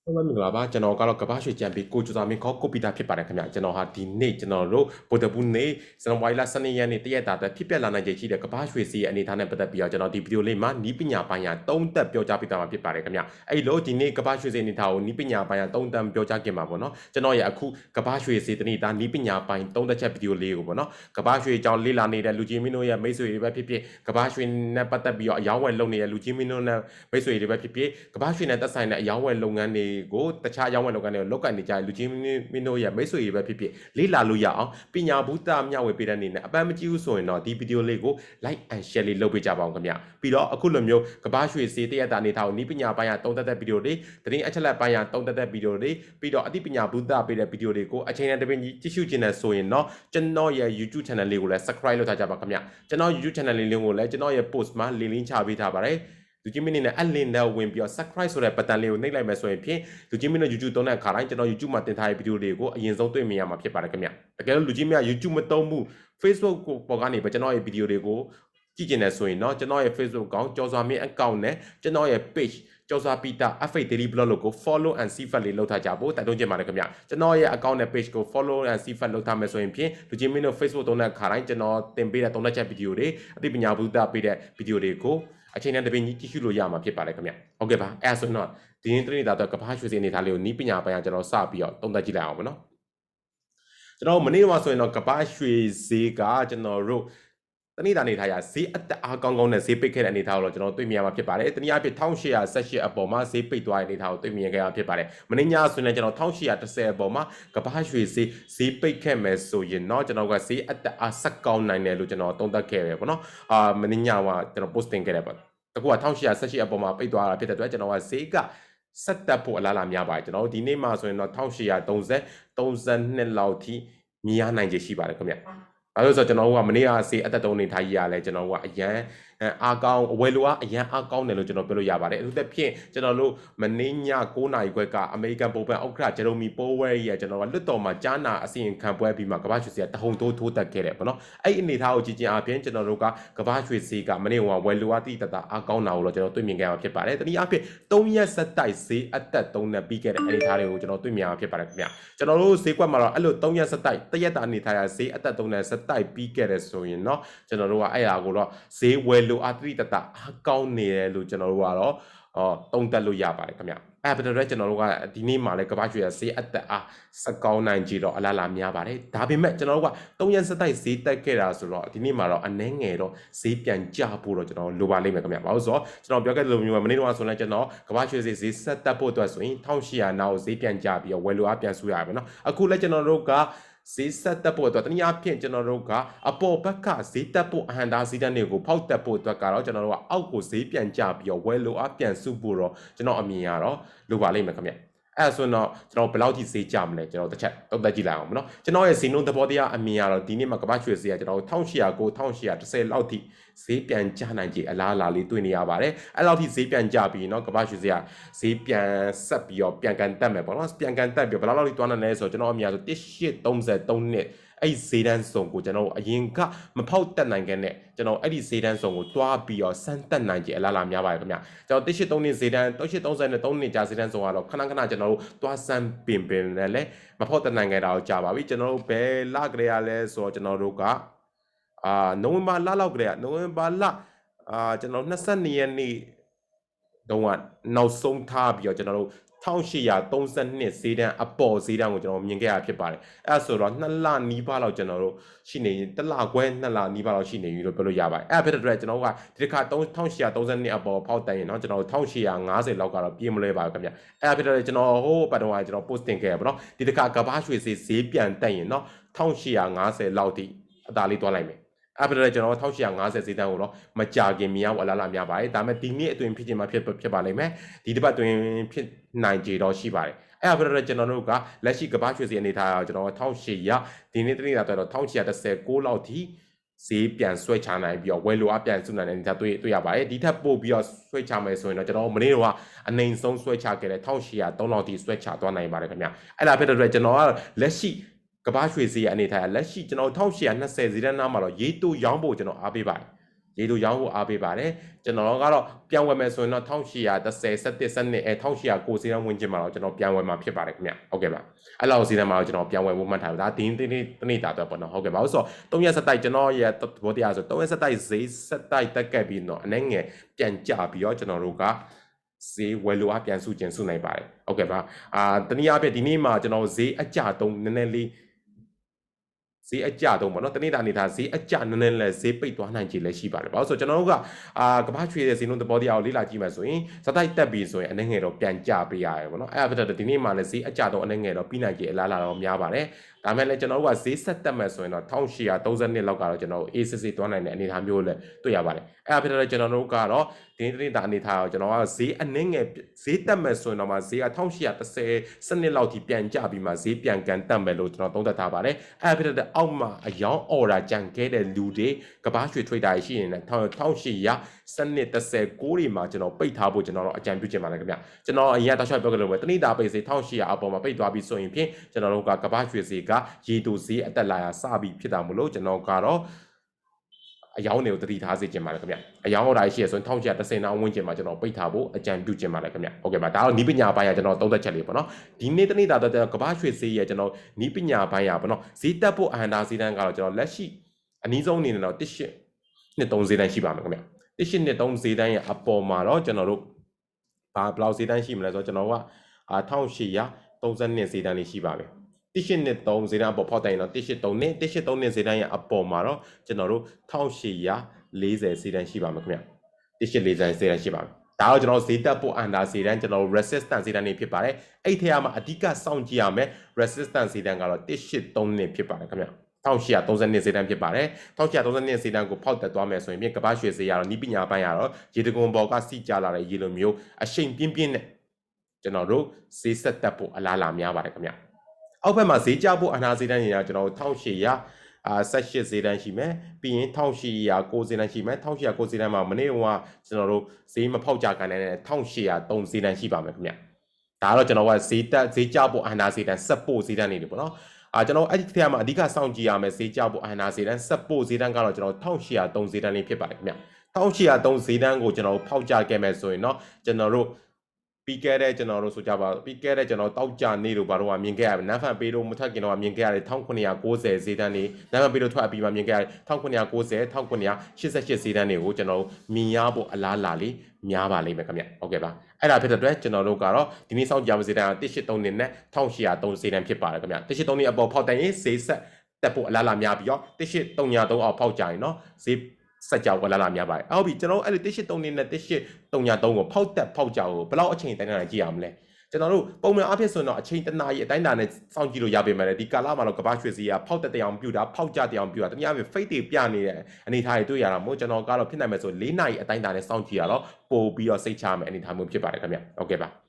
ဟုတ်ကဲ့မင်္ဂလာပါကျွန်တော်ကတော့ကဘာရွှေချန်ပီကိုကျော်စာမင်းခေါ်ကိုပီတာဖြစ်ပါတယ်ခင်ဗျကျွန်တော်ဟာဒီနေ့ကျွန်တော်တို့ဗိုလ်တပူနေ့ဇန်နဝါရီလ12ရက်နေ့တရက်တာအတွက်ဖြစ်ပျက်လာနိုင်ခြေရှိတဲ့ကဘာရွှေစီရဲ့အနေအထားနဲ့ပတ်သက်ပြီးတော့ကျွန်တော်ဒီဗီဒီယိုလေးမှာနီးပညာပိုင်းရာသုံးသက်ပြောကြားပေးသွားမှာဖြစ်ပါတယ်ခင်ဗျအဲ့လိုဒီနေ့ကဘာရွှေစီအနေအထားကိုနီးပညာပိုင်းရာသုံးသက်ပြောကြားခင်ပါပေါ့နော်ကျွန်တော်ရဲ့အခုကဘာရွှေစီတနည်းသားနီးပညာပိုင်းသုံးသက်ချက်ဗီဒီယိုလေးကိုပေါ့နော်ကဘာရွှေအကြောင်းလေ့လာနေတဲ့လူကြီးမင်းတို့ရဲ့မိတ်ဆွေတွေပဲဖြစ်ဖြစ်ကဘာရွှေနဲ့ပတ်သက်ပြီးတော့အယောင်းဝယ်လုပ်နေတဲ့လူကြီးမင်းတို့နဲ့မိတ်ဆွေတွေပဲဖြစ်ဖြစ်ကဘာရွှေနဲ့သက်ဆိုင်တဲ့အယောင်းဝယ်လုပ်ငန်းတွေကိုတခြားအယောင်းဝယ်လုပ်ငန်းတွေကိုလုပ်ကိုင်နေကြတဲ့လူကြီးမင်းတို့ရဲ့မိတ်ဆွေတွေပဲဖြစ်ဖြစ်လေ့လာလို့ရအောင်ပညာဘုဒ္ဓမျှဝေပေးတဲ့အနေနဲ့အပန်းမကြည့်ဘူးဆိုရင်တော့ဒီဗီဒီယိုလေးကို like and share လေးလုပ်ပေးကြပါအောင်ခင်ဗျပြီးတော့အခုလိုမျိုးကဘာရွှေစေးတရက်တာအနေထားကိုနီးပညာပိုင်းရာသုံးသက်တဲ့ဗီဒီယိုတွေသတင်းအချက်လက်ပိုင်းရာသုံးသက်တဲ့ဗီဒီယိုတွေပြီးတော့အသိပညာဘုဒ္ဓပေးတဲ့ဗီဒီယိုတွေကိုအချိန်နဲ့တပင်းကြီးကြည့်ရှုခြင်းနဲ့ဆိုရင်တော့ကျွန်တော်ရဲ့ YouTube channel လေးကိုလည်း subscribe လုပ်ထားကြပါခင်ဗျကျွန်တော် YouTube channel လေးကိုလည်းကျွန်တော်ရဲ့ post မှာ link ချပေးထားပါတယ်လူကြီးမင်းနဲ့အလင်းနဲ့ဝင်ပြီးတော့ subscribe ဆိုတဲ့ button လေးကိုနှိပ်လိုက်မယ်ဆိုရင်ဖြင့်လူကြီးမင်းတို့ YouTube သုံးတဲ့အခါတိုင်းကျွန်တော် YouTube မှာတင်ထားတဲ့ဗီဒီယိုတွေကိုအရင်ဆုံးတွေ့မြင်ရမှာဖြစ်ပါတယ်ခင်ဗျတကယ်လို့လူကြီးမင်းက YouTube မသုံးဘူး Facebook ကိုပေါ်ကနေပဲကျွန်တော်ရဲ့ဗီဒီယိုတွေကိုကြည့်ကျင်တယ်ဆိုရင်တော့ကျွန်တော်ရဲ့ Facebook အကောင့်ကျော်စွာမင်း account နဲ့ကျွန်တော်ရဲ့ page ကျော်စွာပီတာ F8 Daily Blog လို့ကို follow and see fat လေးလုပ်ထားကြဖို့တိုက်တွန်းချင်ပါတယ်ခင်ဗျကျွန်တော်ရဲ့ account နဲ့ page ကို follow and see fat လုပ်ထားမယ်ဆိုရင်ဖြင့်လူကြီးမင်းတို့ Facebook သုံးတဲ့အခါတိုင်းကျွန်တော်တင်ပေးတဲ့သုံးသက်ချက်ဗီဒီယိုတွေအသိပညာဘုဒ္ဓပေးတဲ့ဗီဒီယိုတွေကိုအချိန်နဲ့တပင်းကြီးကြည့်ရှုလို့ရမှာဖြစ်ပါတယ်ခင်ဗျဟုတ်ကဲ့ပါအဲ့ဒါဆိုရင်တော့ဒီနေ့တနေ့တာတော့ကဘာရွှေစီအနေထားလေးကိုနီးပညာပိုင်းကကျွန်တော်စပြီးတော့သုံးသပ်ကြည့်လိုက်အောင်ပါနော်ကျွန်တော်မနေ့ကဆိုရင်တော့ကဘာရွှေဈေးကကျွန်တော်တို့တနေ့တာနေထားရဈေးအတက်အားကောင်းကောင်းနဲ့ဈေးပိတ်ခဲ့တဲ့အနေထားကိုတော့ကျွန်တော်တွေ့မြင်ရမှာဖြစ်ပါတယ်တနည်းအားဖြင့်1818အပေါ်မှာဈေးပိတ်သွားတဲ့အနေထားကိုတွေ့မြင်ခဲ့ရမှာဖြစ်ပါတယ်မနေ့ညဆိုရင်ကျွန်တော်1810အပေါ်မှာကဘာရွှေဈေးပိတ်ခဲ့မယ်ဆိုရင်တော့ကျွန်တော်ကဈေးအတက်အားဆက်ကောင်းနိုင်တယ်လို့ကျွန်တော်သုံးသပ်ခဲ့ရပေါ့နော်မနေ့ညကကျွန်တော် posting ခဲ့တယ်ပေါ့တကူက1818အပေါ်မှာပိတ်သွားတာဖြစ်တဲ့အတွက်ကျွန်တော်ကဈေးကဆက်တက်ဖို့အလားအလာများပါတယ်ကျွန်တော်ဒီနေ့မှဆိုရင်တော့1830 32လောက်ထိမြင်ရနိုင်ခြေရှိပါတယ်ခင်ဗျအဲ့လိုဆိုကျွန်တော်ကမနေ့ကစေးအသက်တုံးနေထားကြီးရလဲကျွန်တော်ကအရန်အားကောင်းအဝယ်လိုအားအရန်အားကောင်းတယ်လို့ကျွန်တော်ပြောလို့ရပါတယ်အထူးသဖြင့်ကျွန်တော်တို့မနေ့ည9နာရီခွဲကအမေရိကန်ပုံပန်ဥက္ကဋ္ဌဂျေရိုမီပိုးဝဲရဲ့ကျွန်တော်ကလွတ်တော်မှာကြားနာအစီရင်ခံပွဲပြီးမှကမ္ဘာ့ရွှေစီကတဟုန်ထိုးတက်ခဲ့တယ်ပေါ့နော်အဲ့အနေထားကိုကြည့်ချင်းအပြင်ကျွန်တော်တို့ကကမ္ဘာ့ရွှေစီကမနေ့ကဝယ်လိုအားတိတတအားကောင်းတာကိုတော့ကျွန်တော်တွေ့မြင်ခဲ့ရမှာဖြစ်ပါတယ်တနည်းအားဖြင့်3ရက်ဆက်တိုက်ဈေးအသက်3နဲ့ပြီးခဲ့တဲ့အနေထားတွေကိုကျွန်တော်တွေ့မြင်ရမှာဖြစ်ပါတယ်ခင်ဗျကျွန်တော်တို့ဈေးကွက်မှာတော့အဲ့လို3ရက်ဆက်တိုက်တရက်တာအနေထားရဈေးအသက်3နဲ့ဆက်တိုက်ပြီးခဲ့တယ်ဆိုရင်တော့ကျွန်တော်တို့ကအဲ့ဒါကိုတော့ဈေးဝယ်လိုအားတိတတအားကောင်းနေတယ်လို့ကျွန်တော်တို့ကတော့တုံးတက်လို့ရပါတယ်ခင်ဗျအဲ့ဒါပဲကျွန်တော်တို့ကဒီနေ့မှလည်းကမ္ဘာ့ရွှေဈေးအသက်အားစကောင်းနိုင်ကြတော့အလားလာများပါတယ်ဒါပေမဲ့ကျွန်တော်တို့က3ရက်ဆက်တိုက်ဈေးတက်ခဲ့တာဆိုတော့ဒီနေ့မှတော့အနှဲငယ်တော့ဈေးပြန်ကျဖို့တော့ကျွန်တော်လိုပါလိမ့်မယ်ခင်ဗျဘာလို့ဆိုတော့ကျွန်တော်ပြောခဲ့သလိုမျိုးပဲမနေ့ကဆိုလည်းကျွန်တော်ကမ္ဘာ့ရွှေဈေးဆက်တက်ဖို့အတွက်ဆိုရင်1800နာကိုဈေးပြန်ကျပြီးတော့ဝယ်လိုအားပြန်ဆူရပါမယ်နော်အခုလည်းကျွန်တော်တို့ကဈေးဆက်တက်ဖို့အတွက်တနည်းအားဖြင့်ကျွန်တော်တို့ကအပေါ်ဘက်ကဈေးတက်ဖို့အဟံတာဈေးတက်တွေကိုဖောက်တက်ဖို့အတွက်ကတော့ကျွန်တော်တို့ကအောက်ကိုဈေးပြန်ကျပြီးတော့ဝယ်လိုအားပြန်စုဖို့တော့ကျွန်တော်အမြင်ရတော့လိုပါလိမ့်မယ်ခင်ဗျအဲ့ဆိုတော့ကျွန်တော်ဘယ်လောက်ထိဈေးကျမလဲကျွန်တော်တစ်ချက်သုံးသပ်ကြည့်လိုက်အောင်မနော်ကျွန်တော်ရဲ့ဈေးနှုန်းသဘောတရားအမြင်ကတော့ဒီနေ့မှာကမ္ဘာ့ရွှေဈေးကကျွန်တော်1800 1810လောက်ထိဈေးပြန်ကျနိုင်ကြအလားအလာလေးတွေ့နေရပါတယ်အဲ့လောက်ထိဈေးပြန်ကျပြီးเนาะကမ္ဘာ့ရွှေဈေးကဈေးပြန်ဆက်ပြီးတော့ပြန်ကန်တက်မယ်ပေါ့နော်ပြန်ကန်တက်ပြီးဘယ်လောက်ထိသွားနိုင်လဲဆိုတော့ကျွန်တော်အမြင်ဆို1833နှစ်အဲ့ဈေးတန်းစုံကိုကျွန်တော်အရင်ကမဖောက်တက်နိုင်ခဲ့နဲ့ကျွန်တော်အဲ့ဒီဈေးတန်းစုံကိုတွားပြီးတော့စမ်းတက်နိုင်ကြအလားလာများပါတယ်ခင်ဗျကျွန်တော်1833နှစ်ဈေးတန်း1833နှစ်ကြာဈေးတန်းစုံကတော့ခဏခဏကျွန်တော်တို့တွားစမ်းပင်နဲ့လည်းမဖောက်တက်နိုင်ခဲ့တာကိုကြာပါပြီကျွန်တော်တို့ဘယ်လကလေးရလဲဆိုတော့ကျွန်တော်တို့ကနိုဝင်ဘာလလောက်ကလေးကနိုဝင်ဘာလကျွန်တော်22ရက်နေ့တုန်းကနောက်ဆုံးထားပြီးတော့ကျွန်တော်တို့1832ဈေးတန်းအပေါ်ဈေးတန်းကိုကျွန်တော်မြင်ခဲ့ရဖြစ်ပါတယ်အဲ့ဆိုတော့2လနီးပါးလောက်ကျွန်တော်တို့ရှိနေတလခွဲ2လနီးပါးလောက်ရှိနေပြီလို့ပြောလို့ရပါတယ်အဲ့ဖြစ်တဲ့အတွက်ကျွန်တော်ကဒီတစ်ခါ1832အပေါ်ဖောက်တိုင်ရင်เนาะကျွန်တော်1850လောက်ကတော့ပြေးမလဲပါခင်ဗျအဲ့ဖြစ်တဲ့ကျွန်တော်ဟိုးပတ်တော့ကျွန်တော် post တင်ခဲ့ရပါတော့ဒီတစ်ခါကဘာရွှေဈေးပြန်တက်ရင်เนาะ1850လောက်ထိအသာလေးတွားလိုက်မယ်အဲ့ဒါကျွန်တော်1850ဈေးတန်းကိုတော့မကြခင်မြင်အောင်အလားလာများပါတယ်ဒါပေမဲ့ဒီနေ့အတွင်းဖြစ်ချင်မှဖြစ်ပါလိမ့်မယ်ဒီတစ်ပတ်အတွင်းဖြစ်နိုင်ကြတော့ရှိပါတယ်အဲ့ဒါကျွန်တော်တို့ကလက်ရှိကဘာရွှေဈေးအနေထားကျွန်တော်1800ဒီနေ့တနေ့တာတော့1819လောက်ထိဈေးပြန်ဆွဲချနိုင်ပြီးတော့ဝယ်လိုအပ်ပြန်စုနိုင်တဲ့အနေထားတွေ့ရပါတယ်ဒီထက်ပို့ပြီးတော့ဆွဲချမယ်ဆိုရင်တော့ကျွန်တော်မနေ့ကအနိုင်ဆုံးဆွဲချခဲ့တဲ့1803လောက်ထိဆွဲချသွားနိုင်ပါတယ်ခင်ဗျအဲ့ဒါဖြစ်တဲ့အတွက်ကျွန်တော်ကလက်ရှိကဘာရွှေဈေးအနေထားလက်ရှိကျွန်တော်1820ဈေးတန်းနားမှာတော့ရေးတူရောင်းဖို့ကျွန်တော်အားပေးပါတယ် ရေတို့ရောင်းဖို့အားပေးပါတယ်ကျွန်တော်ကတော့ပြန်ဝယ်မယ်ဆိုရင်တော့1810 17စနစ်1890စီးတန်းဝင်ကျင်မှာတော့ကျွန်တော်ပြန်ဝယ်မှာဖြစ်ပါတယ်ခင်ဗျဟုတ်ကဲ့ပါအဲ့လောက်စီးတန်းမှာတော့ကျွန်တော်ပြန်ဝယ်ဖို့မှတ်ထားပါဒါဒီနေ့တာတော့ပေါ့နော်ဟုတ်ကဲ့ပါဆိုတော့3ရက်ဆက်တိုက်ကျွန်တော်ရဲ့သဘောတရားဆို3ရက်ဆက်တိုက်ဈေးဆက်တိုက်တက်ကက်ပြီးတော့အနေငယ်ပြန်ကြပြီးတော့ကျွန်တော်တို့ကဈေးဝယ်လိုအားပြန်စုကျင်စုနိုင်ပါတယ်ဟုတ်ကဲ့ပါတနည်းအားဖြင့်ဒီနေ့မှာကျွန်တော်ဈေးအကြတုံးနည်းနည်းလေးဈေးအကြတုံးပေါ့နော်တနေ့တာနေတာဈေးအကြနည်းနည်းလဲဈေးပိတ်သွားနိုင်ခြေလည်းရှိပါတယ်ဘာလို့ဆိုကျွန်တော်တို့ကကမ္ဘာရွှေတဲ့ဈေးနှုန်းသဘောတရားကိုလေ့လာကြည့်မှဆိုရင်စတိုက်တက်ပြီးဆိုရင်အနေငယ်တော့ပြန်ကြပေးရတယ်ပေါ့နော်အဲ့ဒါဖြစ်တဲ့ဒီနေ့မှာလည်းဈေးအကြတုံးအနေငယ်တော့ပြီးနိုင်ခြေအလားလာတော့များပါတယ်ဒါမဲ့လည်းကျွန်တော်တို့ကဈေးဆက်တက်မှဆိုရင်တော့1832လောက်ကတော့ကျွန်တော်တို့ ACC တွန်းနိုင်တဲ့အနေအထားမျိုးလည်းတွေ့ရပါတယ်အဲ့ဒါဖြစ်တဲ့ကျွန်တော်တို့ကတော့ဒီနေ့တာအနေထားကိုကျွန်တော်ကဈေးအနေငယ်ဈေးတက်မှဆိုရင်တော့မှဈေးက1830စနစ်လောက်ထိပြန်ကြပြီးမှဈေးပြန်ကန်တက်မယ်လို့ကျွန်တော်သုံးသပ်ထားပါတယ်အဲ့ဒါဖြစ်တဲ့အောက်မှာအယောင်းအော်ဒါကြံခဲ့တဲ့လူတွေကဘာရွှေထွေးတာရှိနေတဲ့1800စနစ်39တွေမှာကျွန်တော်ပိတ်ထားဖို့ကျွန်တော်တို့အကြံပြုချင်ပါတယ်ခင်ဗျကျွန်တော်အရင်တောက်လျှောက်ပြောကြလို့ပဲတနေ့တာပိတ်ဈေး1800အပေါ်မှာပိတ်သွားပြီးဆိုရင်ဖြင့်ကျွန်တော်တို့ကဘာရွှေဈေးကရေတိုဈေးအတက်လာရစပြီးဖြစ်တာမို့လို့ကျွန်တော်ကတော့အယောင်းတွေကိုတတိထားစေချင်ပါတယ်ခင်ဗျအယောင်းဟောတာရှိရဆိုရင်1830နောက်ဝန်းကျင်မှာကျွန်တော်ပိတ်ထားဖို့အကြံပြုချင်ပါတယ်ခင်ဗျဟုတ်ကဲ့ပါဒါတော့နီးပညာပိုင်းကကျွန်တော်သုံးသက်ချက်လေးပေါ့နော်ဒီနေ့တနေ့တာတော့ကဘာရွှေဈေးရကျွန်တော်နီးပညာပိုင်းရပေါ့နော်ဈေးတက်ဖို့အဟန္တာဈေးတန်းကတော့ကျွန်တော်လက်ရှိအနည်းဆုံးအနေနဲ့တော့1823ဈေးတန်းရှိပါမယ်ခင်ဗျ1823ဈေးတန်းရဲ့အပေါ်မှာတော့ကျွန်တော်တို့ဘယ်လောက်ဈေးတန်းရှိမလဲဆိုတော့ကျွန်တော်က1832ဈေးတန်းလေးရှိပါမယ်1823ဈေးတန်းအပေါ်ဖောက်တိုင်တော့1832နဲ့1832ဈေးတန်းရဲ့အပေါ်မှာတော့ကျွန်တော်တို့1840ဈေးတန်းရှိပါမယ်ခင်ဗျ1840ဈေးတန်းရှိပါမယ်ဒါတော့ကျွန်တော်ဈေးတက်ဖို့အန်ဒါဈေးတန်းကျွန်တော် resistance ဈေးတန်းနေဖြစ်ပါတယ်အဲ့ထဲမှာအဓိကစောင့်ကြည့်ရမယ် resistance ဈေးတန်းကတော့1832ဖြစ်ပါတယ်ခင်ဗျ1832ဈေးတန်းဖြစ်ပါတယ်1832ဈေးတန်းကိုဖောက်တက်သွားမယ်ဆိုရင်ပြင်ကမ္ဘာရွှေဈေးရတော့နီးပညာပိုင်းရတော့ရေတကွန်ပေါ်ကစီကြလာတဲ့ရေလိုမျိုးအရှိန်ပြင်းပြင်းနဲ့ကျွန်တော်တို့ဈေးဆက်တက်ဖို့အလားလာများပါတယ်ခင်ဗျအောက်ဘက်မှာဈေးကျဖို့အနာဈေးတန်းနေတာကျွန်တော်တို့1818ဈေးတန်းရှိမယ်ပြီးရင်1809ဈေးတန်းရှိမယ်1809ဈေးတန်းမှာမနေ့ကကျွန်တော်တို့ဈေးမဖောက်ကြခံတဲ့1803ဈေးတန်းရှိပါမယ်ခင်ဗျဒါတော့ကျွန်တော်ကဈေးကျဖို့အနာဈေးတန်းဆက်ဖို့ဈေးတန်းနေတယ်ပေါ့နော်ကျွန်တော်အဲ့ဒီထဲမှာအဓိကစောင့်ကြည့်ရမယ်ဈေးကျဖို့အနာဈေးတန်းဆက်ဖို့ဈေးတန်းကတော့ကျွန်တော်1803ဈေးတန်းလေးဖြစ်ပါတယ်ခင်ဗျ1803ဈေးတန်းကိုကျွန်တော်ဖောက်ကြခဲ့မယ်ဆိုရင်เนาะကျွန်တော်တို့ပြီးခဲ့တဲ့ကျွန်တော်တို့ဆိုကြပါပြီးခဲ့တဲ့ကျွန်တော်တောက်ကြနေလို့ဘာလို့မြင်ခဲ့ရနန်းဖန်ပေးလို့မထက်ကင်တော့မြင်ခဲ့ရတယ်1990ဈေးတန်းနေနန်းဖန်ပေးလို့ထွက်ပြီးမှမြင်ခဲ့ရတယ်1990 1988ဈေးတန်းတွေကိုကျွန်တော်မြင်ရဖို့အလားလာလေးများပါလိမ့်မယ်ခင်ဗျဟုတ်ကဲ့ပါအဲ့ဒါဖြစ်တဲ့အတွက်ကျွန်တော်တို့ကတော့ဒီနေ့စောင့်ကြပါဈေးတန်း1803နဲ့1803ဈေးတန်းဖြစ်ပါတယ်ခင်ဗျ1803နဲ့အပေါ်ဖောက်တိုင်ရင်ဈေးဆက်တက်ဖို့အလားလာများပြီးတော့1803အောက်ဖောက်ကြရင်เนาะဈေးစက်ကြောက်လာများပါတယ်ဟုတ်ပြီကျွန်တော်အဲ့ဒီ1803နဲ့1833ကိုဖောက်တက်ဖောက်ကြောက်ကိုဘယ်လောက်အချိန်တိုင်းတာကြည့်ရမလဲကျွန်တော်တို့ပုံမှန်အားဖြင့်ဆိုတော့အချိန်တနာရီအတိုင်းတာနဲ့စောင့်ကြည့်လို့ရပေမဲ့ဒီကာလမှာတော့ကမ္ဘာရွှေဈေးကဖောက်တက်တောင်ပြူတာဖောက်ကြတောင်ပြူတာတနည်းအားဖြင့် fake တွေပြနေတဲ့အနေအထားတွေတွေ့ရတာမို့ကျွန်တော်ကတော့ဖြစ်နိုင်မယ်ဆို4နာရီအတိုင်းတာနဲ့စောင့်ကြည့်ရတော့ပို့ပြီးတော့စိတ်ချမယ်အနေအထားမျိုးဖြစ်ပါတယ်ခင်ဗျဟုတ်ကဲ့ပါ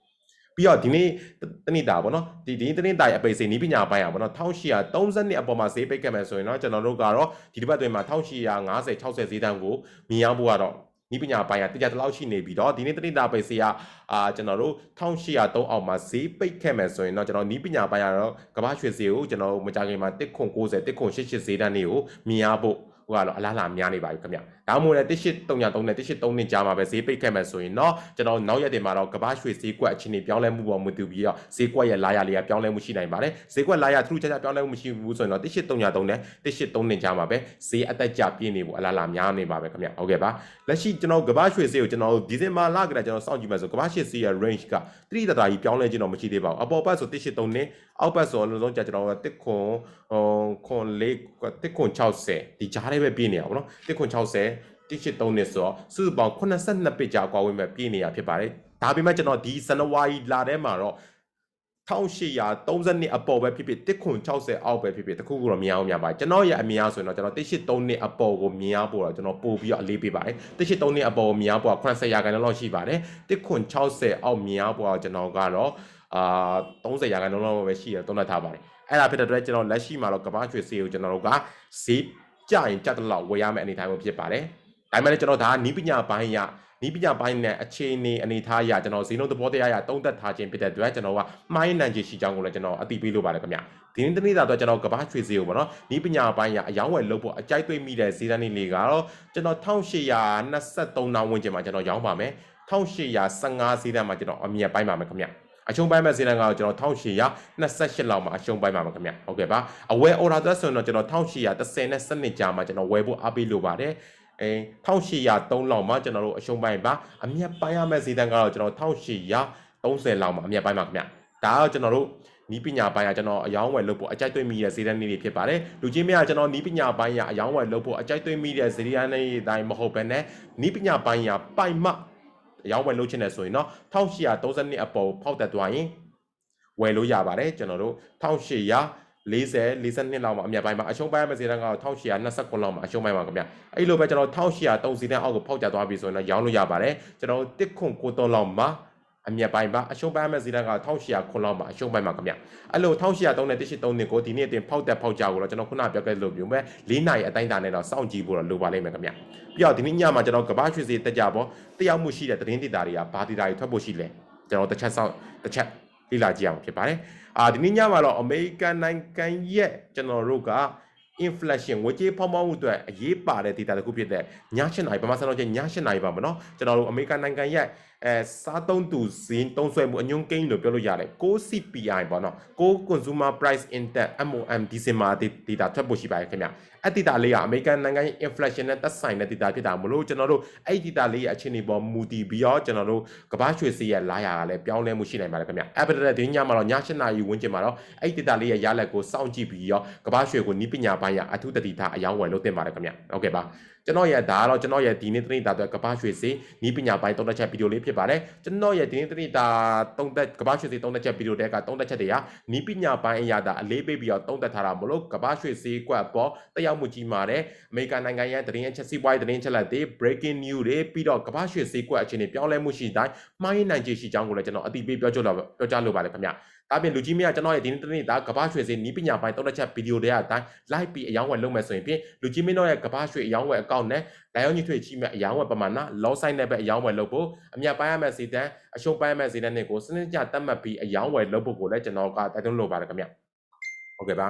ပြီးတော့ဒီနေ့တနေ့တာပေါ့နော်ဒီတနေ့တာရဲ့အပိတ်စိနီးပညာပိုင်းอ่ะပေါ့နော်1830အပေါ်မှာဈေးပိတ်ခဲ့မယ်ဆိုရင်တော့ကျွန်တော်တို့ကတော့ဒီတစ်ပတ်တွင်မှာ1850 60ဈေးတန်းကိုမြင်ရဖို့ကတော့နီးပညာပိုင်းကတရားတလောက်ရှိနေပြီးတော့ဒီနေ့တနေ့တာပိတ်ဈေးကကျွန်တော်တို့1803အောက်မှာဈေးပိတ်ခဲ့မယ်ဆိုရင်တော့ကျွန်တော်နီးပညာပိုင်းကတော့ကမ္ဘာရွှေဈေးကိုကျွန်တော်မကြခင်မှာ190 188ဈေးတန်းတွေကိုမြင်ရဖို့ဟိုကတော့အလားလာများနေပါပြီခင်ဗျဒါမှမဟုတ်လည်း1833နဲ့1833နှစ်ကြားမှာပဲဈေးပိတ်ခဲ့မယ်ဆိုရင်တော့ကျွန်တော်နောက်ရက်တွေမှာတော့ကမ္ဘာရွှေဈေးကွက်အခြေအနေပြောင်းလဲမှုပေါ်မူတည်ပြီးတော့ဈေးကွက်ရဲ့လာရလေးကပြောင်းလဲမှုရှိနိုင်ပါတယ်ဈေးကွက်လာရထူးခြားခြားပြောင်းလဲမှုမရှိဘူးဆိုရင်တော့1833နဲ့1833နှစ်ကြားမှာပဲဈေးအသက်ကျပြင်းနေဖို့အလားလာများနေပါပဲခင်ဗျဟုတ်ကဲ့ပါလက်ရှိကျွန်တော်ကမ္ဘာရွှေဈေးကိုကျွန်တော်ဒီဇင်ဘာလကတည်းကကျွန်တော်စောင့်ကြည့်မယ်ဆိုကမ္ဘာရွှေဈေးရဲ့ range ကတိတိတသားကြီးပြောင်းလဲခြင်းတော့မရှိသေးပါဘူးအပေါ်ဘက်ဆို1833နှစ်အောက်ဘက်ဆိုအလုံးစုံကျွန်တော်160ဒီကြားထဲပဲပြင်းနေတာပေါ့နော်160 183နှစ်ဆိုတော့စုစုပေါင်း82ပစ်ကြာကွာဝေးမဲ့ပြင်းနေရဖြစ်ပါတယ်ဒါပေမဲ့ကျွန်တော်ဒီဇန်နဝါရီလထဲမှာတော့1830နှစ်အပေါ်ပဲဖြစ်ဖြစ်160အောက်ပဲဖြစ်ဖြစ်တခုခုတော့မြင်အောင်များပါတယ်ကျွန်တော်ရဲ့အမြင်အားဆိုရင်တော့ကျွန်တော်183နှစ်အပေါ်ကိုမြင်ရဖို့တော့ကျွန်တော်ပို့ပြီးတော့အလေးပေးပါတယ်183နှစ်အပေါ်ကိုမြင်ရဖို့က80ရာခိုင်နှုန်းလောက်ရှိပါတယ်160အောက်မြင်ရဖို့ကကျွန်တော်ကတော့30ရာခိုင်နှုန်းလောက်ပဲရှိတယ်သုံးသပ်ထားပါတယ်အဲ့ဒါဖြစ်တဲ့အတွက်ကျွန်တော်လက်ရှိမှာတော့ကမ္ဘာရွှေဈေးကိုကျွန်တော်တို့ကဈေးကြရင်ကြတဲ့လောက်ဝယ်ရမယ့်အနေအထားမျိုးဖြစ်ပါတယ်ဒါပေမဲ့ကျွန်တော်ဒါနီးပညာပိုင်းရ နီးပညာပိုင်းနဲ့အခြေအနေအနေထားအရကျွန်တော်ဈေးနှုန်းသဘောတရားအရတုံးသက်ထားခြင်းဖြစ်တဲ့အတွက်ကျွန်တော်ကမိုင်းနန်ချေရှိကြောင်းကိုလည်းကျွန်တော်အသိပေးလိုပါတယ်ခင်ဗျဒီနေ့တနေ့တာတော့ကျွန်တော်ကဘာရွှေဈေးကိုပေါ့နော်နီးပညာပိုင်းအရောင်းဝယ်လုပ်ဖို့အကြိုက်တွေ့မိတဲ့ဈေးတန်းလေးကတော့ကျွန်တော်1823တောင်ဝန်းကျင်မှာကျွန်တော်ရောင်းပါမယ်1815ဈေးတန်းမှာကျွန်တော်အမြတ်ပိုင်းပါမယ်ခင်ဗျအရှုံးပိုင်းမဲ့ဈေးတန်းကတော့ကျွန်တော်1828လောက်မှာအရှုံးပိုင်းပါမှာခင်ဗျဟုတ်ကဲ့ပါအဝယ် order သက်ဆိုရင်တော့ကျွန်တော်1810နဲ့7နှစ်ကြာမှာကျွန်တော်ဝယ်ဖို့အားပေးလိုပါတယ်1803လောက်မှာကျွန်တော်တို့အရှုံးပိုင်းပါအမြတ်ပိုင်းရမဲ့ဈေးတန်းကတော့ကျွန်တော်1830လောက်မှာအမြတ်ပိုင်းပါခင်ဗျဒါကတော့ကျွန်တော်တို့နီးပညာပိုင်းကကျွန်တော်အယောင်းဝယ်လုပ်ဖို့အကြိုက်တွေ့မိတဲ့ဈေးတန်းလေးတွေဖြစ်ပါတယ်လူချင်းများကျွန်တော်နီးပညာပိုင်းကအယောင်းဝယ်လုပ်ဖို့အကြိုက်တွေ့မိတဲ့ဈေးတန်းလေးအတိုင်းမဟုတ်ဘဲနဲ့နီးပညာပိုင်းကပိုင်မှအယောင်းဝယ်လုပ်ချင်တယ်ဆိုရင်တော့1832အပေါ်ဖောက်တက်သွားရင်ဝယ်လို့ရပါတယ်ကျွန်တော်တို့1840 42လောက်မှာအမြတ်ပိုင်းမှာအရှုံးပိုင်းမဲ့ဈေးတန်းကတော့1829လောက်မှာအရှုံးပိုင်းပါခင်ဗျအဲ့လိုပဲကျွန်တော်1803ဈေးတန်းအောက်ကိုဖောက်ကျသွားပြီဆိုရင်တော့ရောင်းလို့ရပါတယ်ကျွန်တော်1993လောက်မှာအမြတ်ပိုင်းပါအရှုံးပိုင်းမဲ့ဈေးတန်းက1800လောက်မှာအရှုံးပိုင်းပါခင်ဗျအဲ့လို1803နဲ့1803နှစ်ကိုဒီနေ့အတင်ဖောက်တက်ဖောက်ကြကိုတော့ကျွန်တော်ခုနပြောခဲ့လို့မျိုးပဲ4နာရီအတိုင်းတာနဲ့တော့စောင့်ကြည့်ဖို့တော့လိုပါလိမ့်မယ်ခင်ဗျပြီးတော့ဒီနေ့ညမှာကျွန်တော်ကဘာရွှေဈေးတက်ကြပေါ့တယောက်မှုရှိတဲ့သတင်းဒေတာတွေကဘာဒေတာတွေထွက်ဖို့ရှိလဲကျွန်တော်တစ်ချက်လေ့လာကြည့်အောင်ဖြစ်ပါတယ်ဒီနေ့ညမှာတော့အမေရိကန်နိုင်ငံရဲ့ကျွန်တော်တို့က inflation ငွေကြေးဖောင်းဖောင်းမှုအတွက်အရေးပါတဲ့ data တစ်ခုဖြစ်တဲ့ည8နာရီဗမာစံတော်ချိန်ည8နာရီပါမနော်ကျွန်တော်တို့အမေရိကန်နိုင်ငံရဲ့စားသုံးသူဈေးတုံးဆွဲမှုအညွှန်းကိန်းလို့ပြောလို့ရတယ်6 CPI ပေါ့နော်6 Consumer Price Index MOM ဒီဇင်ဘာ data ထွက်ဖို့ရှိပါတယ်ခင်ဗျအဲ့ data လေးကအမေရိကန်နိုင်ငံရဲ့ inflation နဲ့သက်ဆိုင်တဲ့ data ဖြစ်တာမလို့ကျွန်တော်တို့အဲ့ data လေးရဲ့အခြေအနေပေါ်မူတည်ပြီးတော့ကျွန်တော်တို့ကမ္ဘာရွှေဈေးရဲ့လာရကလည်းပြောင်းလဲမှုရှိနိုင်ပါတယ်ခင်ဗျအဲ့ဒါတဲ့ဒီညမှာတော့ည8နာရီဝန်းကျင်မှာတော့အဲ့ data လေးရဲ့ရလဒ်ကိုစောင့်ကြည့်ပြီးတော့ကမ္ဘာရွှေကိုနီးပညာပိုင်းရအထူးတတိထားအယောင်းဝယ်လုပ်တင်ပါတယ်ခင်ဗျဟုတ်ကဲ့ပါကျွန်တော်ရဲ့ဒါကတော့ကျွန်တော်ရဲ့ဒီနေ့တနေ့တာအတွက်ကမ္ဘာရွှေဈေးနီးပညာပိုင်းသုံးသက်ချက်ဗီဒီယိုလေးဖြစ်ပါတယ်ကျွန်တော်ရဲ့ဒီနေ့တနေ့တာသုံးသက်ကမ္ဘာရွှေဈေးသုံးသက်ချက်ဗီဒီယိုတွေကသုံးသက်ချက်တွေကနီးပညာပိုင်းအရာတာအလေးပေးပြီးတော့သုံးသက်ထားတာမလို့ကမ္ဘာရွှေဈေးကွက်ပေါ်တက်ရောက်မှုကြီးမာတဲ့အမေရိကန်နိုင်ငံရဲ့သတင်းအချက်စီးပွားရေးသတင်းချက်လက်တွေ breaking news တွေပြီးတော့ကမ္ဘာရွှေဈေးကွက်အခြေအနေပြောင်းလဲမှုရှိတိုင်းမှားယွင်းနိုင်ခြေရှိကြောင်းကိုလည်းကျွန်တော်အသိပေးပြောကြားလိုပါတယ်ခင်ဗျဒါပြင်လူကြီးမရကျွန်တော်ရဲ့ဒီနေ့တနေ့တာကမ္ဘာရွှေဈေးနီးပညာပိုင်းသုံးသက်ချက်ဗီဒီယိုတွေအတိုင်း live ပြီးအယောင်းဝယ်လုပ်မယ်ဆိုရင်ဖြင့်လူကြီးမင်းတို့ရဲ့ကမ္ဘာရွှေအယောင်းဝယ်အကောင့်နဲ့လိုင်ယောညှိထွေချိမဲ့အယောင်းဝယ်ပမာဏ low side နဲ့ပဲအယောင်းဝယ်လုပ်ဖို့အမြတ်ပိုင်းရမဲ့ဈေးတန်းအရှုံးပိုင်းရမဲ့ဈေးတန်းတွေကိုစနစ်ကျသတ်မှတ်ပြီးအယောင်းဝယ်လုပ်ဖို့ကိုလည်းကျွန်တော်ကတိုက်တွန်းလိုပါတယ်ခင်ဗျဟုတ်ကဲ့ပါ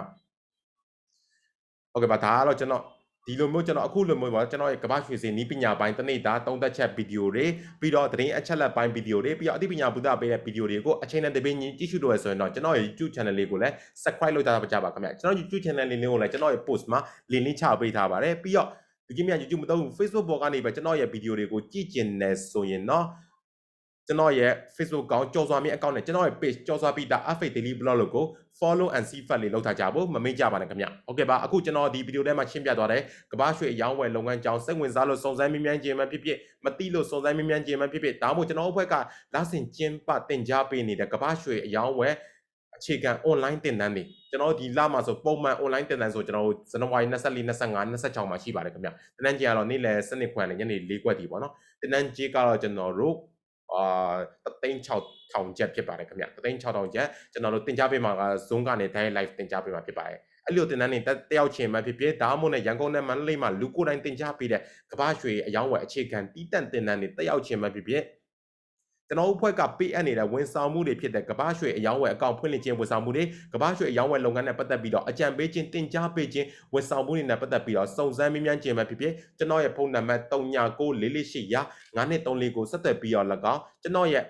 ဒါကတော့ကျွန်တော်ဒီလိုမျိုးကျွန်တော်အခုလိုမျိုးပါကျွန်တော်ရဲ့ကမ္ဘာရွှေဈေးနီးပညာပိုင်းတနေ့တာသုံးသက်ချက်ဗီဒီယိုတွေပြီးတော့သတင်းအချက်လက်ပိုင်းဗီဒီယိုတွေပြီးတော့အသိပညာဗုဒ္ဓပေးတဲ့ဗီဒီယိုတွေကိုအချိန်နဲ့တပင်းကြီးကြည့်ရှုလို့ရဆိုရင်တော့ကျွန်တော်ရဲ့ YouTube channel လေးကိုလည်း subscribe လုပ်ကြပါခင်ဗျကျွန်တော် YouTube channel လေးကိုလည်းကျွန်တော်ရဲ့ post မှာ link ချပေးထားပါတယ်ပြီးတော့ဒီကိမြ YouTube မတော့ Facebook ပေါ်ကနေပဲကျွန်တော်ရဲ့ဗီဒီယိုတွေကိုကြည့်ကျင်နေဆိုရင်တော့ကျွန်တော်ရဲ့ Facebook ကောင်ကြော်စွာမြင့် account နဲ့ကျွန်တော်ရဲ့ page ကြော်စွာပြီးတာ F8 Daily Blog လို့ကို follow and see fat လေးလောက်ထားကြဖို့မမေ့ကြပါနဲ့ခင်ဗျဟုတ်ကဲ့ပါအခုကျွန်တော်ဒီဗီဒီယိုထဲမှာရှင်းပြသွားတယ်ကမ္ဘာရွှေအယောင်းဝယ်လုပ်ငန်းကြောင်းစိတ်ဝင်စားလို့စုံစမ်းမြင်းမြန်းခြင်းမှဖြစ်ဖြစ်မတိလို့စုံစမ်းမြင်းမြန်းခြင်းမှဖြစ်ဖြစ်ဒါမှမဟုတ်ကျွန်တော်အဖွဲ့ကလာဆင်ကျင်းပတင် जा ပေးနေတဲ့ကမ္ဘာရွှေအယောင်းဝယ်အခြေခံ online သင်တန်းတွေကျွန်တော်ဒီလမှာဆိုပုံမှန် online သင်တန်းဆိုကျွန်တော်ဇန်နဝါရီ24 25 26မှာရှိပါတယ်ခင်ဗျသင်တန်းကြီးကတော့နေ့လယ်7:00ခွဲနဲ့ညနေ4:00ခွဲတီပေါ့နော်သင်တန်းကြီးကတော့ကျွန်တော်တို့3,600 ကျပ်ဖြစ်ပါတယ်ခင်ဗျ3,600 ကျပ်ကျွန်တော်တို့တင် जा ပေးမှာက Zoom ကနေ direct live တင် जा ပေးမှာဖြစ်ပါတယ်အဲ့လိုတင်တန်းနေတယောက်ချင်းမှဖြစ်ဖြစ်ဒါမှမဟုတ်လည်းရန်ကုန်နဲ့မန္တလေးမှာလူကိုယ်တိုင်တင် जा ပေးတဲ့ကမ္ဘာရွှေအယောင်းဝယ်အခြေခံတီးတန့်တင်တန်းနေတယောက်ချင်းမှဖြစ်ဖြစ်ကျွန်တော်အဖွဲ့ကပေးအပ်နေတဲ့ဝန်ဆောင်မှုတွေဖြစ်တဲ့ကမ္ဘာရွှေအယောင်းဝယ်အကောင့်ဖွင့်လှစ်ခြင်းဝန်ဆောင်မှုတွေကမ္ဘာရွှေအယောင်းဝယ်လုပ်ငန်းနဲ့ပတ်သက်ပြီးတော့အကြံပေးခြင်းတင် जा ပေးခြင်းဝန်ဆောင်မှုတွေနဲ့ပတ်သက်ပြီးတော့စုံစမ်းမြင်းမြန်းခြင်းပဲဖြစ်ဖြစ်ကျွန်တော်ရဲ့ဖုန်းနံပါတ်399448 5334ကိုဆက်သွယ်ပြီးတော့၎င်းကျွန်တော်ရဲ့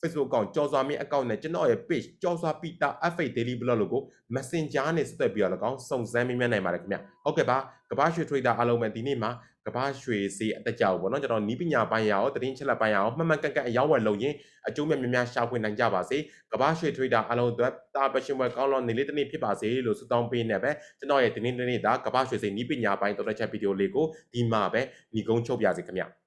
Facebook အကောင့်ကြော်စွာမြင့်အကောင့်နဲ့ကျွန်တော်ရဲ့ page ကြော်စွာပီတာ F8 Daily Blog လို့ကို Messenger နဲ့ဆက်သွယ်ပြီးတော့၎င်းစုံစမ်းမြင်းမြန်းနိုင်ပါတယ်ခင်ဗျဟုတ်ကဲ့ပါကမ္ဘာရွှေ trader အားလုံးပဲဒီနေ့မှာကမ္ဘာရွှေဈေးအတက်ကြောက်ပေါ့နော်ကျွန်တော်နီးပညာပိုင်းရအောင်သတင်းချက်လက်ပိုင်းရအောင်မှန်မှန်ကန်ကန်အယောင်းဝယ်လုပ်ရင်အကျိုးများများရှာဖွေနိုင်ကြပါစေကမ္ဘာရွှေ trader အားလုံးအတွက်တာပရှင်ဝယ်ကောင်းလောနေလေးတစ်နေ့ဖြစ်ပါစေလို့ဆုတောင်းပေးနေပဲကျွန်တော်ရဲ့ဒီနေ့ဒါကမ္ဘာရွှေဈေးနီးပညာပိုင်းတော်တဲ့ချက်ဗီဒီယိုလေးကိုဒီမှာပဲညီကုန်းချုပ်ပြစေခင်ဗျ